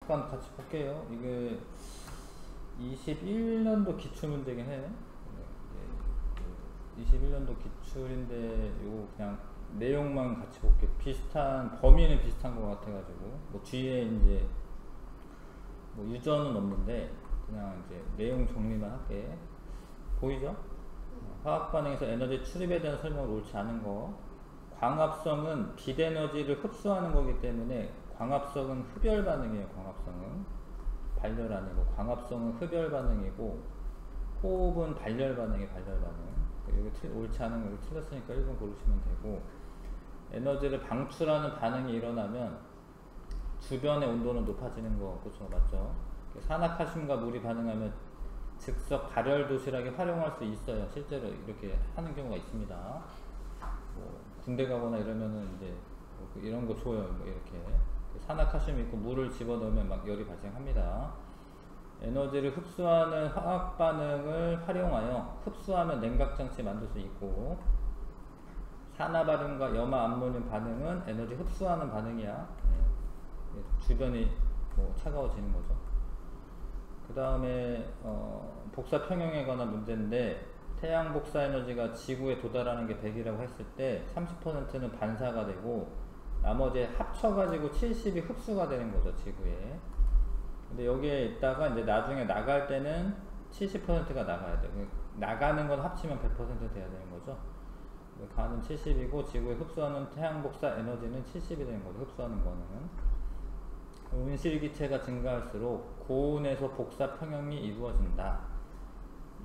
잠깐 같이 볼게요. 이게 21년도 기출문제긴 해. 21년도 기출인데 요거 그냥 내용만 같이 볼게요. 비슷한 범위는 비슷한 것 같아가지고 뭐 뒤에 이제 뭐 유전은 없는데 그냥 이제 내용 정리만 할게. 보이죠? 화학 반응에서 에너지 출입에 대한 설명을 옳지 않은 거. 광합성은 빛 에너지를 흡수하는 거기 때문에 광합성은 흡열 반응이에요. 광합성은 발열 아니고 광합성은 흡열 반응이고 호흡은 발열 반응이 발열 반응. 여기 옳지 않은 거 틀렸으니까 1번 고르시면 되고, 에너지를 방출하는 반응이 일어나면 주변의 온도는 높아지는 거 그쵸 맞죠? 산화칼슘과 물이 반응하면 즉석 발열 도시락에 활용할 수 있어요. 실제로 이렇게 하는 경우가 있습니다. 뭐 군대 가거나 이러면은 이제 뭐 이런 거 줘요. 뭐 이렇게 산화칼슘이 있고 물을 집어넣으면 막 열이 발생합니다. 에너지를 흡수하는 화학 반응을 활용하여 흡수하면 냉각장치 만들 수 있고, 산화발음과 염화 암모늄 반응은 에너지 흡수하는 반응이야. 주변이 뭐 차가워지는 거죠. 그 다음에 복사 평형에 관한 문제인데, 태양 복사 에너지가 지구에 도달하는 게 100이라고 했을 때 30%는 반사가 되고 나머지 합쳐가지고 70이 흡수가 되는 거죠, 지구에. 근데 여기에 있다가 이제 나중에 나갈 때는 70%가 나가야 돼요. 나가는 건 합치면 100% 돼야 되는 거죠. 가는 70이고 지구에 흡수하는 태양 복사 에너지는 70이 되는 거죠. 흡수하는 거는. 온실기체가 증가할수록 고온에서 복사 평형이 이루어진다.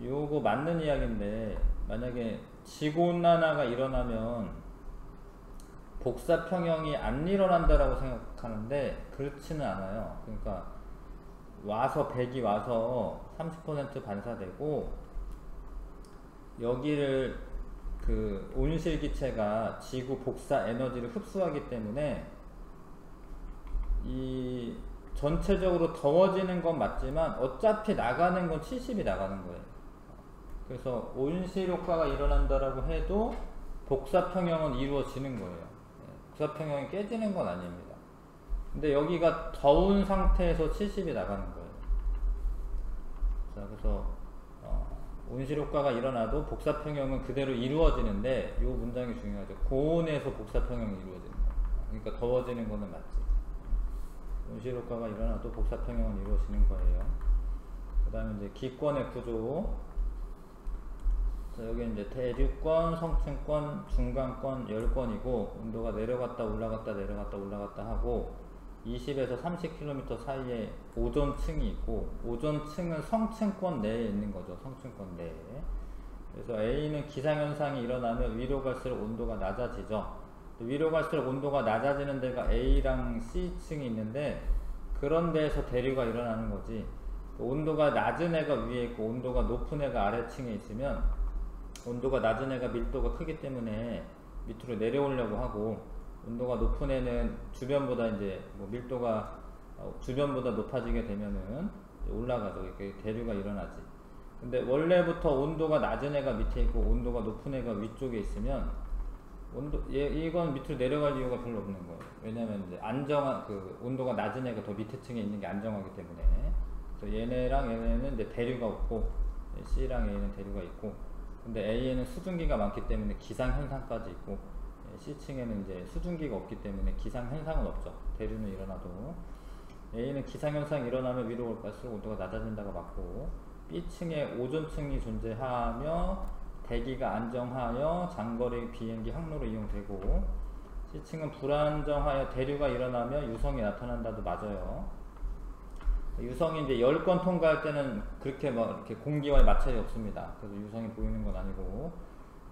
요거 맞는 이야기인데, 만약에 지구온난화가 일어나면 복사 평형이 안 일어난다라고 생각하는데 그렇지는 않아요. 그러니까 와서 100이 와서 30% 반사되고, 여기를 그 온실기체가 지구 복사 에너지를 흡수하기 때문에 이 전체적으로 더워지는 건 맞지만 어차피 나가는 건 70이 나가는 거예요. 그래서 온실효과가 일어난다라고 해도 복사평형은 이루어지는 거예요. 복사평형이 깨지는 건 아닙니다. 근데 여기가 더운 상태에서 70이 나가는 거예요. 자, 그래서 온실효과가 일어나도 복사평형은 그대로 이루어지는데, 이 문장이 중요하죠. 고온에서 복사평형이 이루어지는 거예요. 그러니까 더워지는 거는 맞지. 온실효과가 일어나도 복사평형은 이루어지는 거예요. 그 다음에 이제 기권의 구조. 자, 여기 이제 대륙권, 성층권, 중간권, 열권이고, 온도가 내려갔다 올라갔다 내려갔다 올라갔다 하고, 20에서 30km 사이에 오존층이 있고, 오존층은 성층권 내에 있는 거죠. 성층권 내에. 그래서 A는 기상현상이 일어나면 위로 갈수록 온도가 낮아지죠. 위로 갈수록 온도가 낮아지는 데가 A랑 C층이 있는데, 그런 데에서 대류가 일어나는 거지. 온도가 낮은 애가 위에 있고 온도가 높은 애가 아래층에 있으면, 온도가 낮은 애가 밀도가 크기 때문에 밑으로 내려오려고 하고, 온도가 높은 애는 주변보다 이제 뭐 밀도가 주변보다 높아지게 되면은 올라가죠. 이렇게 대류가 일어나지. 근데 원래부터 온도가 낮은 애가 밑에 있고 온도가 높은 애가 위쪽에 있으면 이건 밑으로 내려갈 이유가 별로 없는 거예요. 왜냐면 이제 안정한 그 온도가 낮은 애가 더 밑에 층에 있는 게 안정하기 때문에. 그래서 얘네랑 얘네는 이제 대류가 없고, C랑 A는 대류가 있고, 근데 A에는 수증기가 많기 때문에 기상현상까지 있고, C층에는 이제 수증기가 없기 때문에 기상현상은 없죠. 대류는 일어나도. A는 기상현상이 일어나면 위로 올갈수록 온도가 낮아진다가 맞고, B층에 오존층이 존재하며 대기가 안정하여 장거리 비행기 항로로 이용되고, C층은 불안정하여 대류가 일어나며 유성이 나타난다도 맞아요. 유성이 이제 열권 통과할 때는 그렇게 막 이렇게 공기와의 마찰이 없습니다. 그래서 유성이 보이는 건 아니고,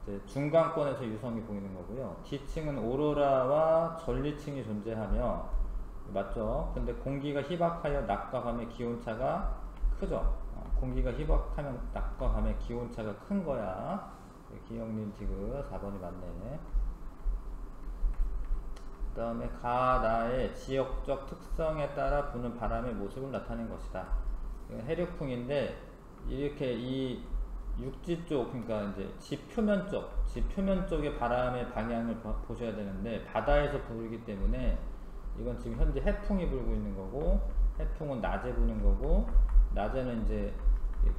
이제 중간권에서 유성이 보이는 거고요. D층은 오로라와 전리층이 존재하며, 맞죠? 근데 공기가 희박하여 낮과 밤의 기온차가 크죠? 공기가 희박하면 낮과 밤의 기온차가 큰 거야. 기억님 지금 4번이 맞네. 그 다음에 가나의 지역적 특성에 따라 부는 바람의 모습을 나타낸 것이다. 이건 해력풍인데, 이렇게 이 육지 쪽, 그러니까 이제 지표면 쪽의 바람의 방향을 보셔야 되는데, 바다에서 불기 때문에 이건 지금 현재 해풍이 불고 있는 거고, 해풍은 낮에 부는 거고, 낮에는 이제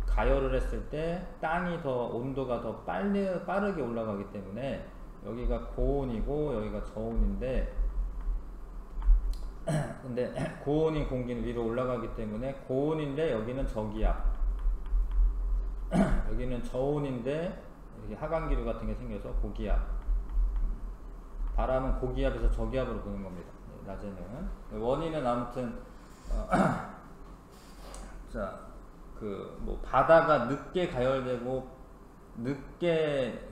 가열을 했을 때 땅이 더 온도가 더 빠르게 올라가기 때문에 여기가 고온이고 여기가 저온인데, 근데 고온인 공기는 위로 올라가기 때문에 고온인데 여기는 저기압, 여기는 저온인데 이렇게 하강기류 같은 게 생겨서 고기압. 바람은 고기압에서 저기압으로 부는 겁니다. 낮에는. 원인은 아무튼 자, 뭐 바다가 늦게 가열되고 늦게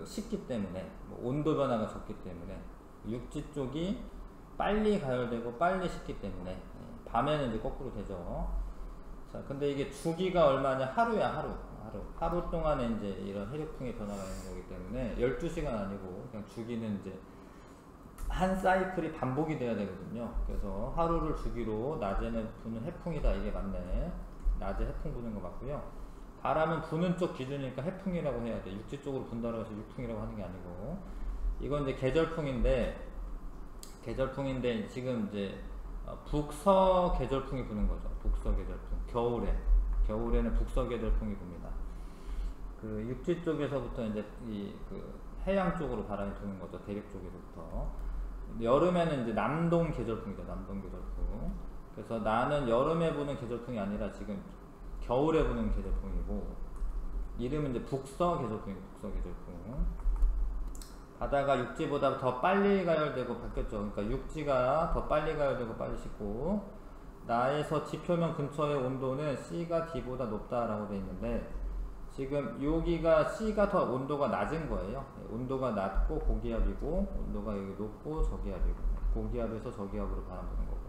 식기 때문에, 뭐 온도 변화가 적기 때문에, 육지 쪽이 빨리 가열되고 빨리 식기 때문에 밤에는 이제 거꾸로 되죠. 자, 근데 이게 주기가 얼마냐? 하루야, 하루 동안에 이제 이런 해력풍의 변화가 있는 거기 때문에 12시간 아니고 그냥 주기는 이제 한 사이클이 반복이 돼야 되거든요. 그래서 하루를 주기로 낮에는 부는 해풍이다, 이게 맞네. 낮에 해풍 부는 거 맞고요. 바람은 부는 쪽 기준이니까 해풍이라고 해야 돼. 육지 쪽으로 분다고 해서 육풍이라고 하는 게 아니고, 이건 이제 계절풍인데 지금 이제 북서 계절풍이 부는 거죠. 북서 계절풍. 겨울에는 북서 계절풍이 붑니다. 육지 쪽에서부터 이제 해양 쪽으로 바람이 부는 거죠. 대륙 쪽에서부터. 여름에는 이제 남동 계절풍이죠. 남동 계절풍. 그래서 나는 여름에 부는 계절풍이 아니라 지금 겨울에 부는 계절풍이고, 이름은 이제 북서 계절풍이에요. 북서 계절풍. 바다가 육지보다 더 빨리 가열되고 바뀌었죠. 그러니까 육지가 더 빨리 가열되고 빨리 식고, 나에서 지표면 근처의 온도는 C가 D보다 높다라고 되어 있는데, 지금 여기가 C가 더 온도가 낮은 거예요. 온도가 낮고 고기압이고, 온도가 여기 높고 저기압이고, 고기압에서 저기압으로 바람 부는 거고.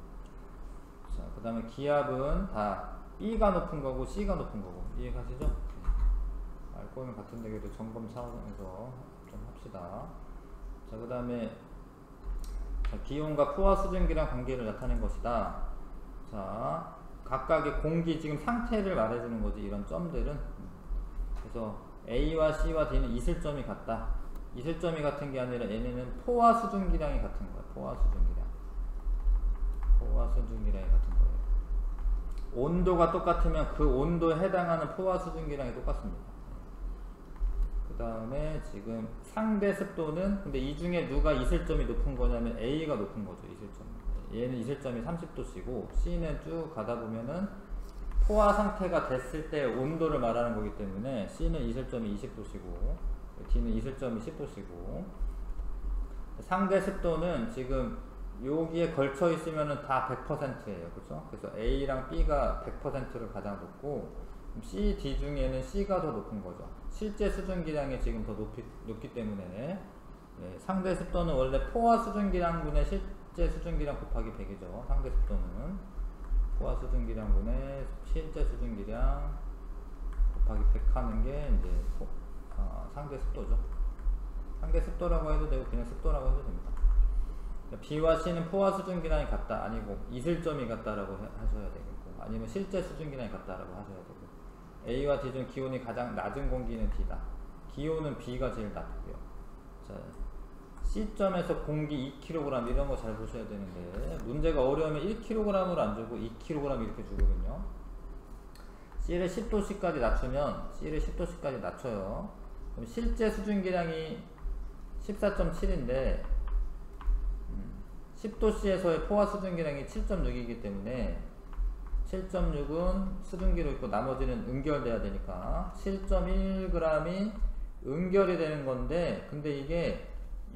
자, 그 다음에 기압은 다 B가 높은 거고 C가 높은 거고. 이해가시죠? 알 거는 같은데 그래도 점검 차원에서 좀 합시다. 자, 그 다음에 기온과 포화 수증기랑 관계를 나타낸 것이다. 자, 각각의 공기 지금 상태를 말해주는 거지, 이런 점들은. 그래서 A와 C와 D는 이슬점이 같다. 이슬점이 같은 게 아니라 얘네는 포화 수증기량이 같은 거야. 포화 수증기량이 같은 거예요. 온도가 똑같으면 그 온도에 해당하는 포화 수증기량이 똑같습니다. 그 다음에 지금 상대 습도는, 근데 이 중에 누가 이슬점이 높은 거냐면 A가 높은 거죠. 이슬점. 얘는 이슬점이 30도씨고 C는 쭉 가다 보면은 포화 상태가 됐을 때 온도를 말하는 거기 때문에 C는 이슬점이 20도씨고 D는 이슬점이 10도씨고, 상대 습도는 지금 여기에 걸쳐 있으면은 다 100%예요. 그죠? 그래서 A랑 B가 100%를 가장 높고, C, D 중에는 C가 더 높은 거죠. 실제 수증기량이 지금 더 높기 때문에, 상대 습도는 원래 포화 수증기량분의 실제 수증기량 곱하기 100이죠. 상대 습도는 포화 수증기량분의 실제 수증기량 곱하기 100 하는 게 이제 상대 습도죠. 상대 습도라고 해도 되고 그냥 습도라고 해도 됩니다. B와 C는 포화 수증기량이 같다, 아니고 이슬점이 같다라고 하셔야 되겠고, 아니면 실제 수증기량이 같다라고 하셔야 되고, A와 D 중 기온이 가장 낮은 공기는 D다. 기온은 B가 제일 낮고요. 자, C점에서 공기 2kg 이런 거 잘 보셔야 되는데, 문제가 어려우면 1kg으로 안 주고 2kg 이렇게 주거든요. C를 10도씨까지 낮춰요. 그럼 실제 수증기량이 14.7인데 10도씨에서의 포화 수증기량이 7.6이기 때문에 7.6은 수증기로 있고 나머지는 응결돼야 되니까 7.1g이 응결이 되는 건데, 근데 이게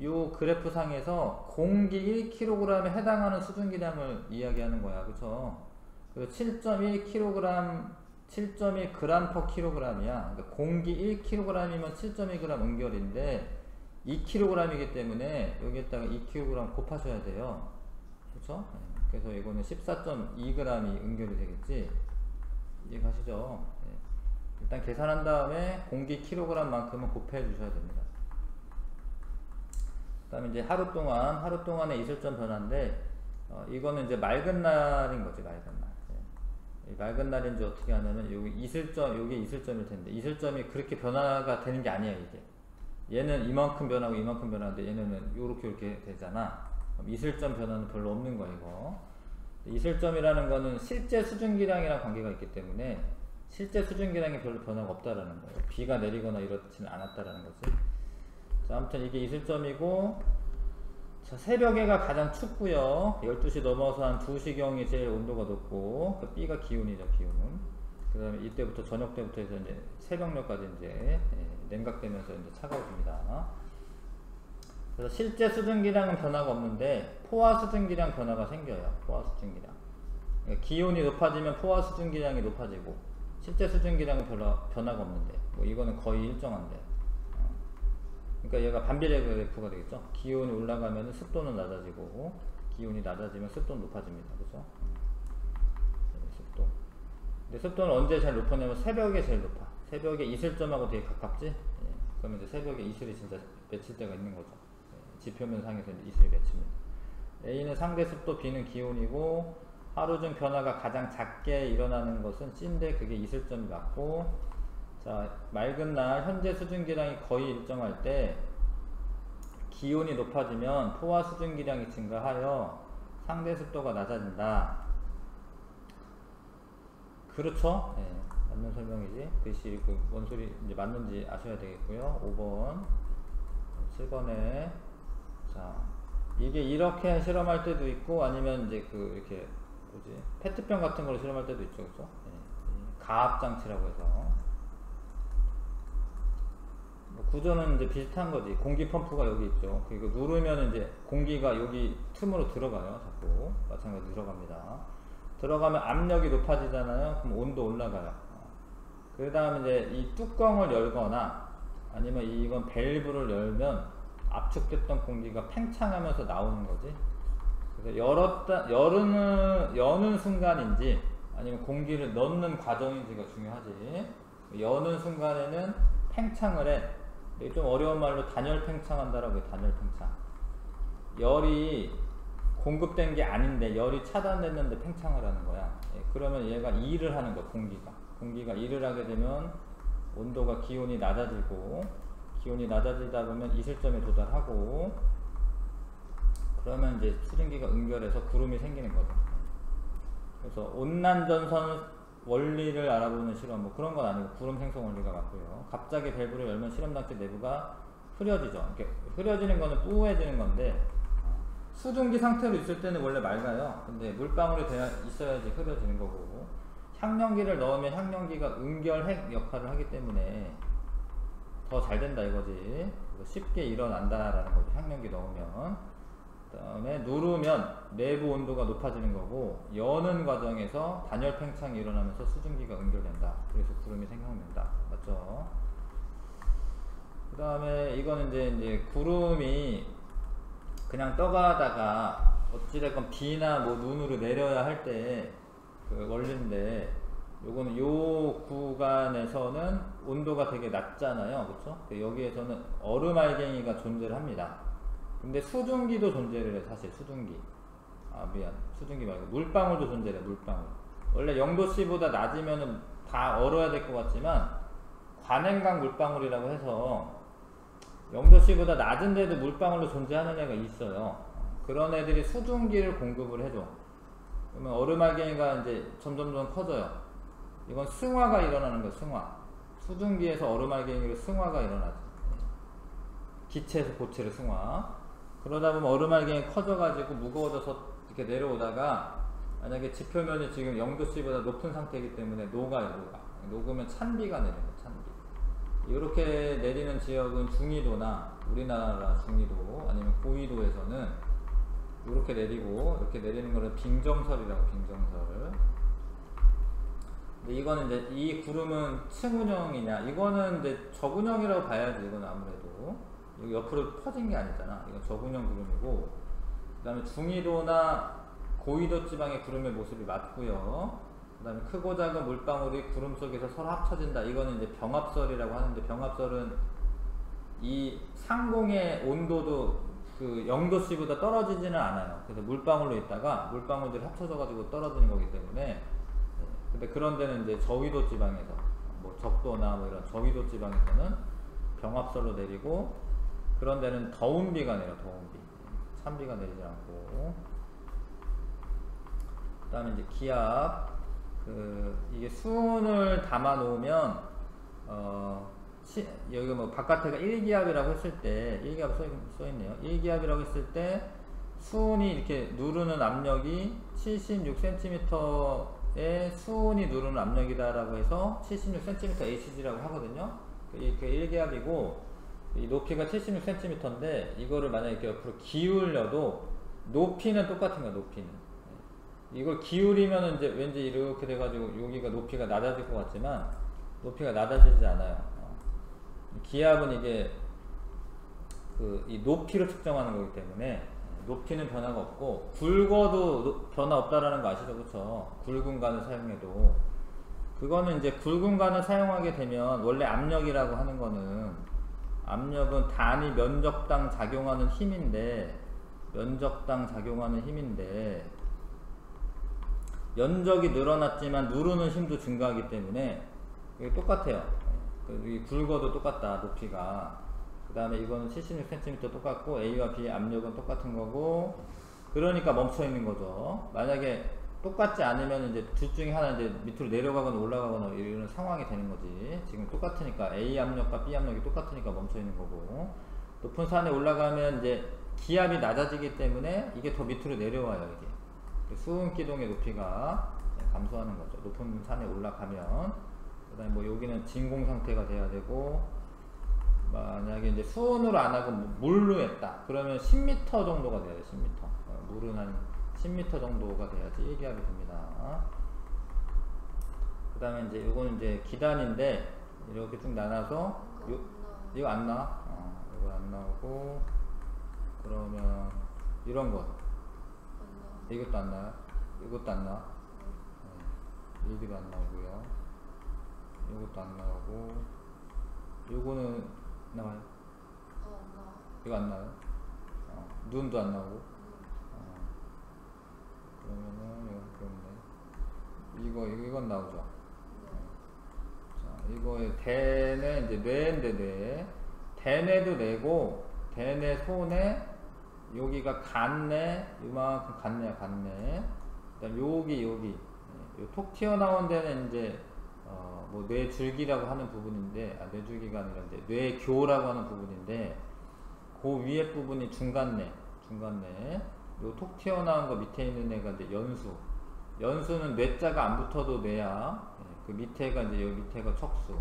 요 그래프 상에서 공기 1kg에 해당하는 수증기량을 이야기하는 거야. 그쵸? 그래서 7.1kg, 7.1g per kg이야. 그러니까 공기 1kg이면 7.1g 응결인데 2kg이기 때문에 여기에다가 2kg 곱하셔야 돼요. 그쵸? 그래서 이거는 14.2g이 응결이 되겠지. 이해 가시죠? 일단 계산한 다음에 공기 kg만큼은 곱해 주셔야 됩니다. 그 다음에 이제 하루 동안의 이슬점 변화인데, 이거는 이제 맑은 날인 거지, 맑은 날. 맑은 날인지 어떻게 하냐면, 여기 이슬점일 텐데, 이슬점이 그렇게 변화가 되는 게 아니에요, 이게. 얘는 이만큼 변하고 이만큼 변하는데, 얘는 요렇게 되잖아. 그럼 이슬점 변화는 별로 없는 거야, 이거. 이슬점이라는 거는 실제 수증기량이랑 관계가 있기 때문에 실제 수증기량이 별로 변화가 없다라는 거예요. 비가 내리거나 이렇지는 않았다라는 거지. 자, 아무튼 이게 이슬점이고, 자, 새벽에가 가장 춥고요. 12시 넘어서 한 2시경이 제일 온도가 높고, 그 B가 기온이죠, 기온. 그 다음에 이때부터 저녁 때부터 해서 이제 새벽녘까지 이제 냉각되면서 이제 차가워집니다. 그래서 실제 수증기량은 변화가 없는데 포화 수증기량 변화가 생겨요. 포화 수증기량. 그러니까 기온이 높아지면 포화 수증기량이 높아지고 실제 수증기량은 별로 변화가 없는데 뭐 이거는 거의 일정한데. 그러니까 얘가 반비례 그래프가 되겠죠. 기온이 올라가면 습도는 낮아지고 기온이 낮아지면 습도는 높아집니다. 그렇죠? 습도. 근데 습도는 언제 제일 높으냐면 새벽에 제일 높아. 새벽에 이슬점하고 되게 가깝지? 그러면 이제 새벽에 이슬이 진짜 맺힐 때가 있는 거죠. 지표면 상에서 이슬이 맺힙니다. A는 상대 습도, B는 기온이고 하루 중 변화가 가장 작게 일어나는 것은 C인데 그게 이슬점이 맞고, 자, 맑은 날 현재 수증기량이 거의 일정할 때 기온이 높아지면 포화 수증기량이 증가하여 상대 습도가 낮아진다. 그렇죠? 네, 맞는 설명이지. 글씨 뭔 소리 이제 맞는지 아셔야 되겠고요. 5번, 7번에 자, 이게 이렇게 실험할 때도 있고 아니면 이제 그 이렇게 뭐지 페트병 같은 걸로 실험할 때도 있죠, 그렇죠? 네, 가압 장치라고 해서 뭐 구조는 이제 비슷한 거지. 공기 펌프가 여기 있죠. 그리고 누르면 이제 공기가 여기 틈으로 들어가요. 자꾸 마찬가지로 들어갑니다. 들어가면 압력이 높아지잖아요. 그럼 온도 올라가요. 그 다음에 이제 이 뚜껑을 열거나 아니면 이건 밸브를 열면 압축됐던 공기가 팽창하면서 나오는 거지. 그래서 여는 순간인지 아니면 공기를 넣는 과정인지가 중요하지. 여는 순간에는 팽창을 해. 좀 어려운 말로 단열 팽창한다라고 해요. 단열 팽창. 열이 공급된 게 아닌데 열이 차단됐는데 팽창을 하는 거야. 그러면 얘가 일을 하는 거야. 공기가 일을 하게 되면 온도가 기온이 낮아지고 기온이 낮아지다 보면 이슬점에 도달하고 그러면 이제 수증기가 응결해서 구름이 생기는 거죠. 그래서 온난전선 원리를 알아보는 실험 뭐 그런 건 아니고 구름 생성 원리가 맞고요. 갑자기 밸브를 열면 실험장치 내부가 흐려지죠. 이렇게 흐려지는 거는 뿌해지는 건데 수증기 상태로 있을 때는 원래 맑아요. 근데 물방울이 있어야지 흐려지는 거고, 향연기를 넣으면 향연기가 응결핵 역할을 하기 때문에 더 잘 된다 이거지. 쉽게 일어난다라는 거죠. 향연기 넣으면. 그 다음에 누르면 내부 온도가 높아지는 거고, 여는 과정에서 단열 팽창이 일어나면서 수증기가 응결된다. 그래서 구름이 생성된다. 맞죠? 그 다음에 이거는 이제 구름이 그냥 떠가다가 어찌됐건 비나 뭐 눈으로 내려야 할 때 그 원리인데, 요거는 요 구간에서는 온도가 되게 낮잖아요. 그쵸? 여기에서는 얼음 알갱이가 존재를 합니다. 근데 수증기도 존재를 해. 사실 수증기 수증기 말고 물방울도 존재를 해. 물방울 원래 0도씨보다 낮으면은 다 얼어야 될 것 같지만 관행강 물방울이라고 해서 0도씨보다 낮은데도 물방울로 존재하는 애가 있어요. 그런 애들이 수증기를 공급을 해줘. 그러면 얼음 알갱이가 이제 점점점 커져요. 이건 승화가 일어나는 거예요. 승화. 수증기에서 얼음 알갱이로 승화가 일어나죠. 기체에서 고체로 승화. 그러다 보면 얼음 알갱이 커져가지고 무거워져서 이렇게 내려오다가 만약에 지표면이 지금 0도씨보다 높은 상태이기 때문에 녹으면 찬비가 내려요. 찬비. 이렇게 내리는 지역은 중위도나 우리나라 중위도 아니면 고위도에서는 이렇게 내리고, 이렇게 내리는 거를 빙정설이라고. 빙정설. 근데 이거는 이제 이 구름은 층운형이냐, 이거는 이제 적운형이라고 봐야지. 이거는 아무래도 여기 옆으로 퍼진 게 아니잖아. 이건 적운형 구름이고, 그 다음에 중위도나 고위도 지방의 구름의 모습이 맞고요. 그 다음에 크고 작은 물방울이 구름 속에서 서로 합쳐진다. 이거는 이제 병합설이라고 하는데, 병합설은 이 상공의 온도도 그 0도씨보다 떨어지지는 않아요. 그래서 물방울로 있다가 물방울들이 합쳐져 가지고 떨어지는 거기 때문에. 근데 그런 데는 이제 저위도 지방에서 뭐 적도나 뭐 이런 저위도 지방에서는 병합설로 내리고, 그런 데는 더운 비가 내려. 더운 비. 찬비가 내리지 않고. 그 다음에 이제 기압, 이게 수온을 담아 놓으면, 여기 뭐 바깥에가 1기압이라고 했을 때, 1기압 써있네요. 1기압이라고 했을 때, 수온이 이렇게 누르는 압력이 76cm의 수온이 누르는 압력이다라고 해서 76cm HG라고 하거든요. 이게 1기압이고, 이 높이가 76cm인데, 이거를 만약에 이렇게 옆으로 기울여도, 높이는 똑같은 거야, 높이는. 이걸 기울이면은 이제 왠지 이렇게 돼가지고 여기가 높이가 낮아질 것 같지만, 높이가 낮아지지 않아요. 기압은 이게, 이 높이를 측정하는 거기 때문에, 높이는 변화가 없고, 굵어도 변화 없다라는 거 아시죠? 그쵸? 굵은 관을 사용해도. 그거는 이제 굵은 관을 사용하게 되면, 원래 압력이라고 하는 거는, 압력은 단위 면적당 작용하는 힘인데, 면적이 늘어났지만 누르는 힘도 증가하기 때문에, 이게 똑같아요. 이 굵어도 똑같다, 높이가. 그 다음에 이거는 76cm 똑같고, A와 B의 압력은 똑같은 거고, 그러니까 멈춰 있는 거죠. 만약에 똑같지 않으면 이제 둘 중에 하나 이제 밑으로 내려가거나 올라가거나 이런 상황이 되는 거지. 지금 똑같으니까 A 압력과 B 압력이 똑같으니까 멈춰 있는 거고, 높은 산에 올라가면 이제 기압이 낮아지기 때문에 이게 더 밑으로 내려와요. 이게 수은 기동의 높이가 감소하는 거죠. 높은 산에 올라가면. 그 다음에 뭐 여기는 진공 상태가 돼야 되고, 만약에 이제 수온으로 안 하고 물로 했다 그러면 10m 정도가 돼야 돼. 10m. 물은 한 10m 정도가 돼야지 1기압이 됩니다. 그 다음에 이제 요거는 이제 기단인데, 이렇게 쭉 나눠서 이거 안 나와. 이거 안 나오고, 그러면 이런 거 이것도 안 나와요. 이것도 안 나와. 여기도 안 나오고요. 이것도 안 나오고, 요거는 나와요. 안 나와. 이거 안 나와요. 눈도 안 나오고. 그러면은 이건 나오죠. 자, 이거의 대뇌 이제 뇌인데 대뇌도 뇌고, 대뇌 소뇌, 여기가 간뇌, 이만큼 간뇌야, 간뇌. 그다음 여기 요 톡 튀어나온 데는 이제 뭐 뇌줄기라고 하는 부분인데, 뇌줄기가 아니라 이제 뇌교라고 하는 부분인데, 그 위에 부분이 중간뇌. 요 톡 튀어나온 거 밑에 있는 애가 이제 연수는 뇌자가 안 붙어도 뇌야. 그 밑에가 이제 여기 밑에가 척수.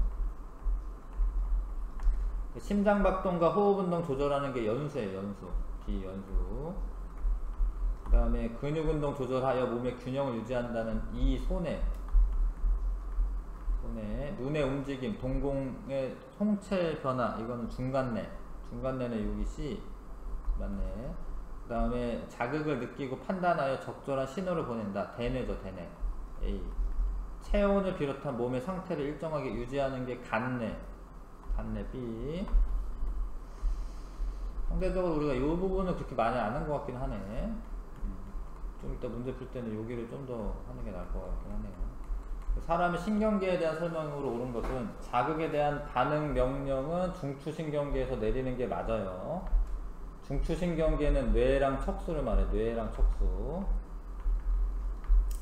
심장박동과 호흡운동 조절하는 게 연수예요. 비연수. 그 다음에 근육운동 조절하여 몸의 균형을 유지한다는 이 소뇌. 눈의 움직임, 동공의 통체 변화, 이거는 중간뇌는 여기 C 맞네. 그 다음에 자극을 느끼고 판단하여 적절한 신호를 보낸다. 대뇌죠, 대뇌. A. 체온을 비롯한 몸의 상태를 일정하게 유지하는 게 간뇌 B. 상대적으로 우리가 이 부분은 그렇게 많이 안 한 것 같긴 하네. 좀 이따 문제 풀 때는 여기를 좀 더 하는 게 나을 것 같긴 하네요. 사람의 신경계에 대한 설명으로 옳은 것은, 자극에 대한 반응 명령은 중추신경계에서 내리는 게 맞아요. 중추신경계는 뇌랑 척수를 말해. 뇌랑 척수.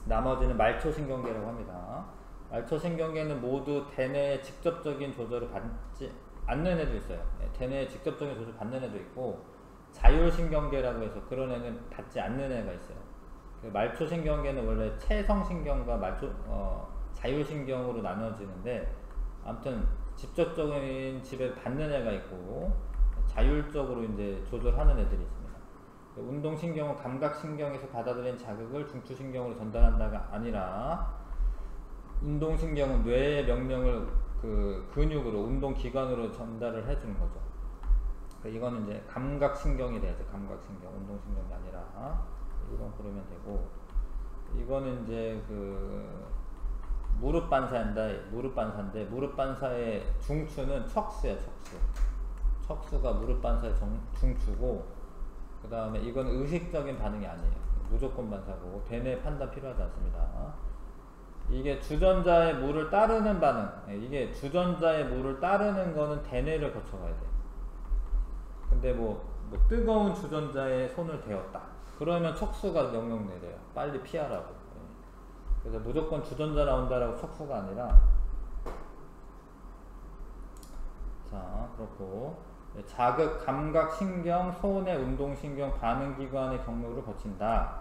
나머지는 말초신경계라고 합니다. 말초신경계는 모두 대뇌의 직접적인 조절을 받지 않는 애도 있어요. 대뇌의 직접적인 조절을 받는 애도 있고, 자율신경계라고 해서 그런 애는 받지 않는 애가 있어요. 말초신경계는 원래 체성신경과 자율신경으로 나눠지는데, 아무튼 직접적인 지배를 받는 애가 있고, 자율적으로 이제 조절하는 애들이 있습니다. 운동신경은 감각신경에서 받아들인 자극을 중추신경으로 전달한다가 아니라, 운동신경은 뇌의 명령을 근육으로, 운동기관으로 전달을 해주는 거죠. 이거는 이제 감각신경이 돼야죠. 감각신경, 운동신경이 아니라. 이건 그러면 되고, 이거는 이제 무릎 반사인데, 무릎 반사의 중추는 척수야, 척수. 척수가 무릎 반사의 중추고, 그 다음에 이건 의식적인 반응이 아니에요. 무조건 반사고, 대뇌 판단 필요하지 않습니다. 이게 주전자의 물을 따르는 반응, 이게 주전자의 물을 따르는 거는 대뇌를 거쳐가야 돼. 근데 뭐 뜨거운 주전자에 손을 대었다, 그러면 척수가 명령 내려요. 빨리 피하라고. 그래서 무조건 주전자 나온다라고 척수가 아니라. 자, 그렇고 자극, 감각, 신경, 소뇌, 운동신경, 반응기관의 경로를 거친다.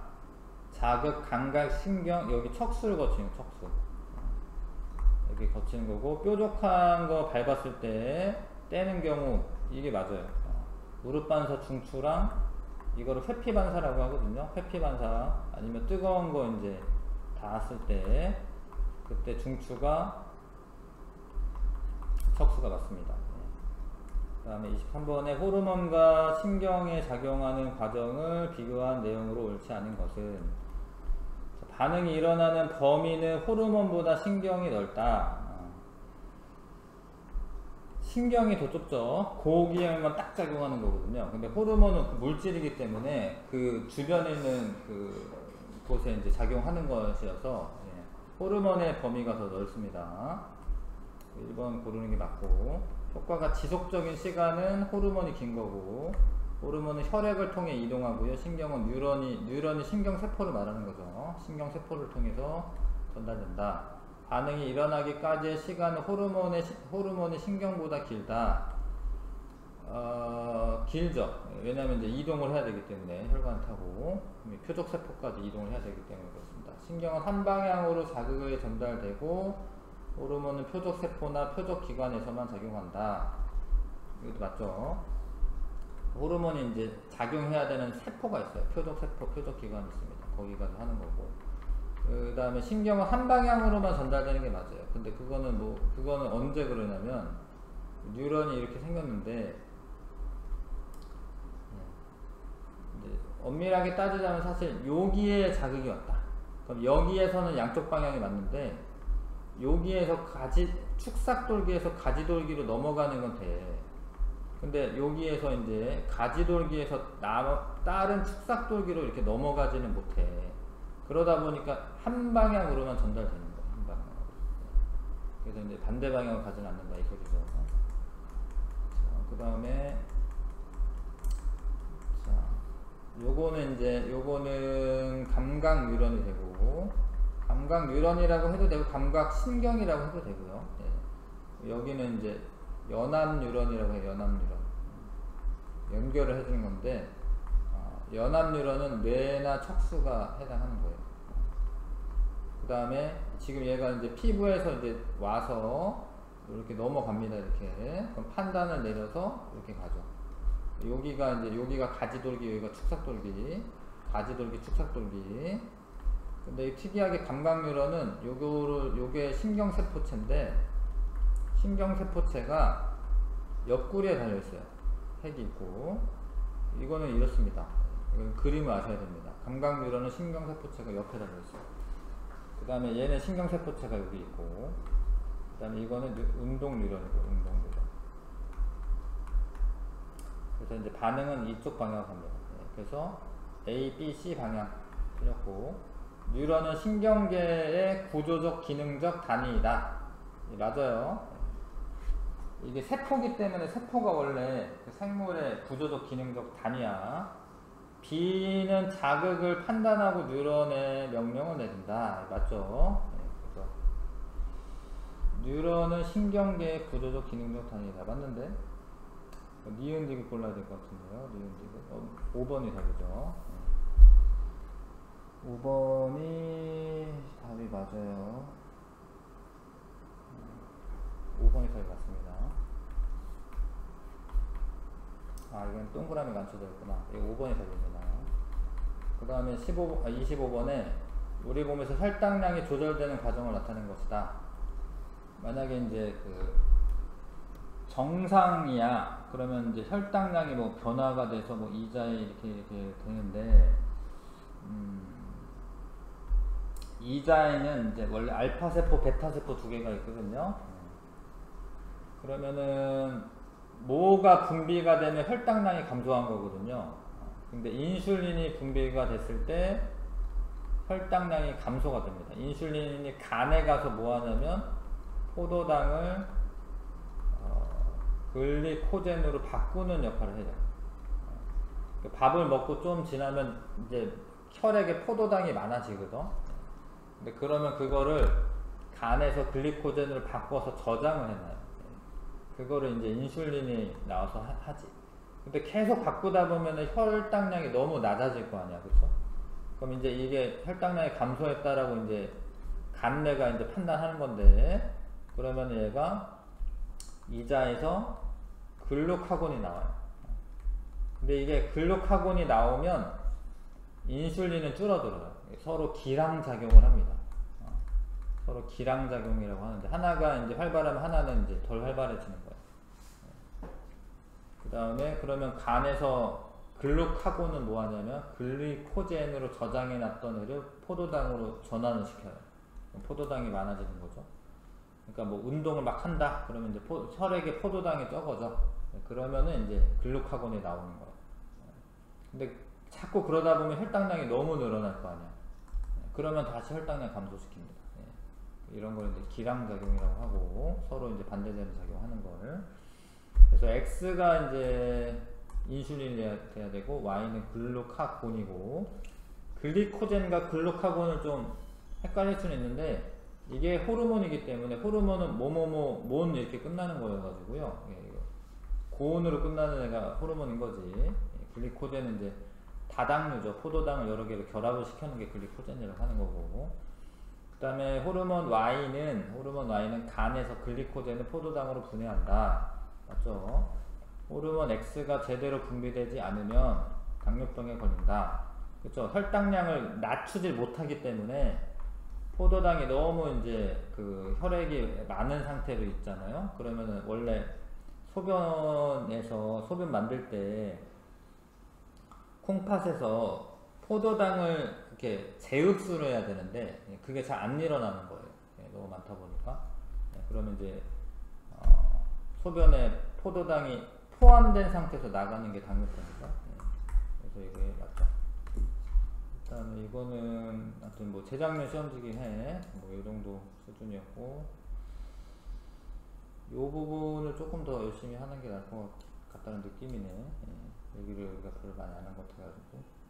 자극, 감각, 신경, 여기 척수를 거치는 척수. 여기 거치는 거고, 뾰족한 거 밟았을 때 떼는 경우 이게 맞아요. 무릎 반사 중추랑 이거를 회피 반사라고 하거든요. 회피 반사 아니면 뜨거운 거 이제 닿았을 때 그때 중추가 척수가 맞습니다. 그 다음에 23번에 호르몬과 신경에 작용하는 과정을 비교한 내용으로 옳지 않은 것은, 반응이 일어나는 범위는 호르몬보다 신경이 넓다. 신경이 더 좁죠. 고기에만 딱 작용하는 거거든요. 근데 호르몬은 그 물질이기 때문에 그 주변에 있는 그 곳에 이제 작용하는 것이어서, 예, 호르몬의 범위가 더 넓습니다. 1번 고르는 게 맞고, 효과가 지속적인 시간은 호르몬이 긴 거고, 호르몬은 혈액을 통해 이동하고요. 신경은 뉴런이 신경세포를 말하는 거죠. 신경세포를 통해서 전달된다. 반응이 일어나기까지의 시간은 호르몬이 신경보다 길다. 길죠. 왜냐하면 이제 이동을 해야 되기 때문에 혈관 타고 표적세포까지 이동을 해야 되기 때문에 그렇습니다. 신경은 한 방향으로 자극을 전달되고, 호르몬은 표적세포나 표적기관에서만 작용한다. 이것도 맞죠? 호르몬이 이제 작용해야 되는 세포가 있어요. 표적세포, 표적기관이 있습니다. 거기까지 하는 거고. 그 다음에 신경은 한 방향으로만 전달되는 게 맞아요. 근데 그거는 언제 그러냐면, 뉴런이 이렇게 생겼는데, 이제 엄밀하게 따지자면 사실 여기에 자극이 왔다. 그럼 여기에서는 양쪽 방향이 맞는데, 여기에서 축삭돌기에서 가지돌기로 넘어가는 건 돼. 근데 여기에서 이제 가지돌기에서 다른 축삭돌기로 이렇게 넘어가지는 못해. 그러다 보니까 한 방향으로만 전달되는 거야. 한 방향으로. 그래서 이제 반대 방향으로 가지는 않는다 이 소리죠. 그 다음에 자, 요거는 감각 뉴런이 되고, 감각 뉴런이라고 해도 되고 감각 신경이라고 해도 되고요. 예. 여기는 이제 연합 뉴런이라고 해요. 연합 뉴런. 연결을 해주는 건데, 연합 뉴런은 뇌나 척수가 해당하는 거예요. 그 다음에 지금 얘가 이제 피부에서 이제 와서 이렇게 넘어갑니다. 이렇게. 그럼 판단을 내려서 이렇게 가죠. 여기가 가지돌기, 여기가 축삭돌기. 가지돌기, 축삭돌기. 근데 특이하게 감각 뉴런은 요게 신경세포체인데, 신경세포체가 옆구리에 달려있어요. 핵이 있고. 이거는 이렇습니다. 이건 그림을 아셔야 됩니다. 감각 뉴런은 신경세포체가 옆에 달려있어요. 그 다음에 얘는 신경세포체가 여기 있고, 그 다음에 이거는 운동 뉴런이고, 운동 뉴런. 그래서 이제 반응은 이쪽 방향으로 갑니다. 그래서 A, B, C 방향 틀렸고, 뉴런은 신경계의 구조적, 기능적 단위이다. 맞아요. 이게 세포기 때문에 세포가 원래 그 생물의 구조적, 기능적 단위야. B는 자극을 판단하고 뉴런에 명령을 내린다. 맞죠? 네, 그래서 뉴런은 신경계의 구조적, 기능적 단위이다. 맞는데? 니은디귿 골라야 될 것 같은데요. 니은디귿. 5번이 답이죠. 5번이 답이 맞아요. 5번이 답이 맞습니다. 이건 동그라미 감춰져 있구나. 이거 5번이 답입니다. 그 다음에 25번에 우리 몸에서 혈당량이 조절되는 과정을 나타낸 것이다. 만약에 이제 그 정상이야. 그러면 이제 혈당량이 뭐 변화가 돼서 뭐 이자에 이렇게 되는데, 이자에는 이제 원래 알파세포, 베타세포 두 개가 있거든요. 그러면은 뭐가 분비가 되면 혈당량이 감소한 거거든요. 근데 인슐린이 분비가 됐을 때 혈당량이 감소가 됩니다. 인슐린이 간에 가서 뭐 하냐면 포도당을 글리코젠으로 바꾸는 역할을 해요. 밥을 먹고 좀 지나면 이제 혈액에 포도당이 많아지거든. 근데 그러면 그거를 간에서 글리코젠으로 바꿔서 저장을 해놔요. 그거를 이제 인슐린이 나와서 하지. 근데 계속 바꾸다 보면은 혈당량이 너무 낮아질 거 아니야, 그쵸? 그럼 이제 이게 혈당량이 감소했다라고 이제 간내가 이제 판단하는 건데, 그러면 얘가 이자에서 글루카곤이 나와요. 근데 이게 글루카곤이 나오면 인슐린은 줄어들어요. 서로 기량작용을 합니다. 서로 기량작용이라고 하는데, 하나가 이제 활발하면 하나는 이제 덜 활발해지는 거예요. 그 다음에 그러면 간에서 글루카곤은 뭐 하냐면 글리코젠으로 저장해 놨던 애를 포도당으로 전환을 시켜요. 포도당이 많아지는 거죠. 그러니까 뭐 운동을 막 한다 그러면 이제 혈액에 포도당이 적어져. 그러면은 이제 글루카곤이 나오는 거예요. 근데 자꾸 그러다 보면 혈당량이 너무 늘어날 거 아니야. 그러면 다시 혈당량 감소시킵니다. 이런 걸 이제 기량작용이라고 하고, 서로 이제 반대되는 작용하는 걸. 그래서 X가 이제 인슐린이 돼야 되고, Y는 글루카곤이고, 글리코젠과 글루카곤을 좀 헷갈릴 수는 있는데, 이게 호르몬이기 때문에, 호르몬은 뭐뭐뭐 이렇게 끝나는 거여가지고요. 고온으로 끝나는 애가 호르몬인 거지. 글리코젠은 이제 다당류죠. 포도당을 여러 개로 결합을 시켜놓은 게 글리코젠이라고 하는 거고. 그 다음에 호르몬 Y는 간에서 글리코젠을 포도당으로 분해한다. 맞죠? 호르몬 X가 제대로 분비되지 않으면 당뇨병에 걸린다. 그렇죠? 혈당량을 낮추지 못하기 때문에 포도당이 너무 이제 그 혈액이 많은 상태로 있잖아요. 그러면은 원래 소변 만들 때 콩팥에서 포도당을 이렇게 재흡수를 해야 되는데 그게 잘 안 일어나는 거예요. 너무 많다 보니까. 그러면 이제 소변에 포도당이 포함된 상태에서 나가는 게 당뇨병이죠. 그래서 이게 맞죠. 일단 이거는 하여튼 뭐 재작년 시험지긴 해. 뭐 이 정도 수준이었고, 이 부분을 조금 더 열심히 하는 게 나을 것 같다는 느낌이네. 여기를 우리가 별로 많이 안 한 것 같아가지고.